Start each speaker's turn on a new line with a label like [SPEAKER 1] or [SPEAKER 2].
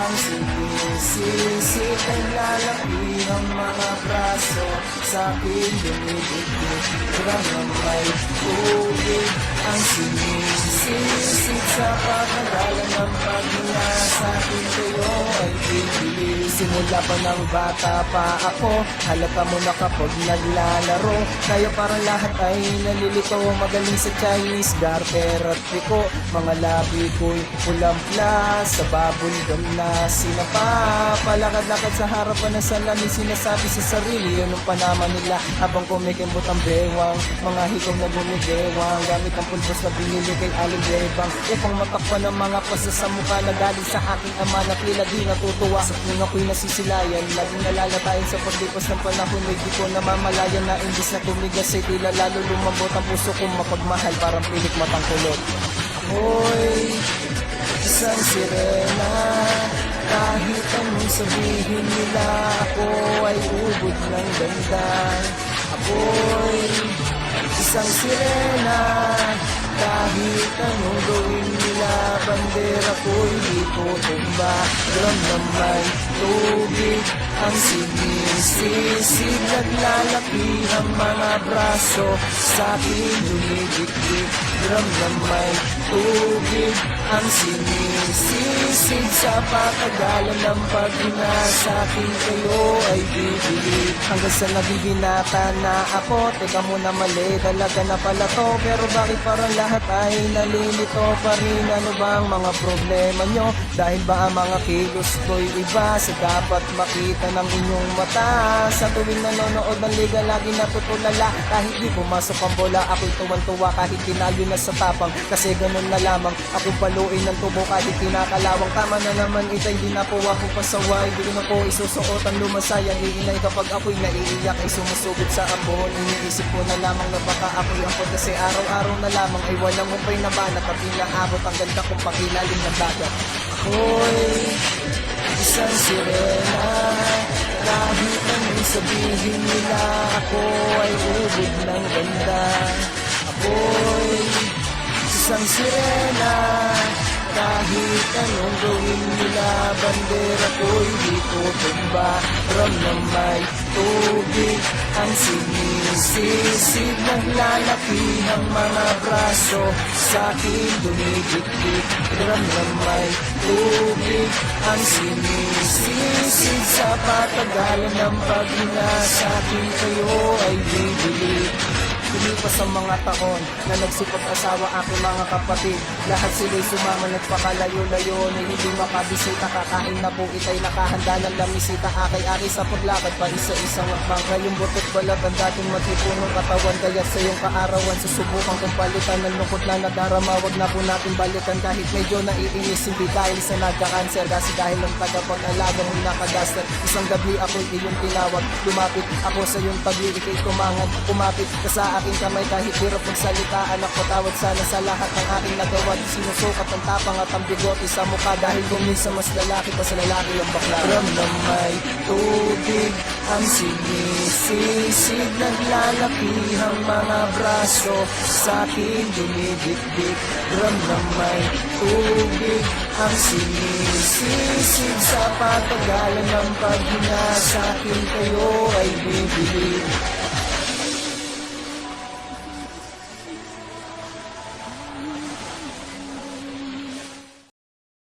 [SPEAKER 1] ang sinisisip ay lalaki ang mga braso sa akin dumidikdik. Kurang na may tubig ang sinisisip sa pagkagalan ng paghinga sa akin kayo ay bibili. Simula pa ng bata pa ako, halata mo na kapag naglalaro, kaya parang lahat ay nalilito. Magaling sa Chinese garter at piko, mga labi ko'y pulang-pula sa babulgam na sinapapalakad-lakad sa harapan ng salamin. Sinasabi sa sarili yun ang panama nila habang kumikimbot ang bewang, mga hikaw na bumibewang gamit ang pulbos na binili kay Aling Bebang upang matakpan ang mga pasa sa mukha na galing sa aking ama na tila di natutuwa. Sa kung ako'y nasisilayan, laging nalalatayin sa paglipas ng panahon, ay di ko namamalayan na imbis na tumigas ay tila lalo lumambot ang puso kong mapagmahal, parang pilik matang kulot. Ako'y isang sirena, kahit anong sabihin nila, ako ay ubod ng ganda. Ako'y isang sirena, kahit anong gawin nila, bandera ko'y di tutumba. Drum na may tubig ang sinisisig, naglalaki ang mga braso sa akin dumidikdik. Drum na may tubig ang sinisisig, sa patagalan ng paghinga sa akin kayo ay bibili. Hanggang sa nabibinata na ako, teka muna mali, talaga na pala to, pero bakit parang lahat ay nalilito pa rin? Ano ba ang mga problema nyo? Dahil ba ang mga kilos ko'y iba sa dapat makita ng inyong mata? Sa tuwing nanonood ng liga, lagi natutulala. Kahit di pumasok ang bola, ako'y tuwan-tuwa kahit tinalo na sa tapang, kasi ganun na lamang akong paluin ng tubo kahit kinakalawang. Tama na naman itay, di na po ako pasaway, di ko na po isusuot ang lumasayang iinay. Kapag ako'y naiiyak ay sumusugod sa ambon, iniisip ko na lamang na baka ako'y ampon, kasi araw-araw na lamang ay walang umpay na banat at inaabot ang ganda kong pakilalim ng dagat. Ako'y isang sirena, kahit anong sabihin nila, ako ay ubod ng ganda. Ako'y isang sirena, kahit anong gawin nila, bandera ko'y di tutumba. Ram na may tubig ang sinisisig, naglalaki ang mga braso sa akin dumidikdik. Ram na may tubig ang sinisisig, sa patagalan ng paghinga sa akin kayo ay bibili. Lumipas ang mga taon na nagsipag-asawa aking mga kapatid. Lahat sila'y sumama, nagpakalayo-layo na hindi makabisita. Kakain na po itay nakahanda ng lamisita. Akay-akay sa paglakad pa isa-isang akbang. Ngayong butot balat ang dating matipunong katawan, kaya sa iyong kaarawan susubukan kong palitan ng lungkot na nadarama. Wag na po natin balikan kahit medyo naiinis, hindi dahil sa nagka-cancer, kasi dahil ang tagapag-alagang may nakadaster. Isang gabi ako'y iyong tinawag, lumapit ako sa iyong tabi, ikay tumangad, kumapit ka sa aking kamay kahit hirap magsalita. Anak, patawad sana sa lahat ng aking nagawa. Sinusukat ang tapang at ang bigote sa mukha, dahil kung minsan mas lalaki pa sa lalaki ang bakla. Ram na may tubig ang sinisisig, naglalaki ang mga braso sa akin dumidikdik. Ram na may tubig ang sinisisig, sa patagalan ng paghinga sa akin kayo ay bibili.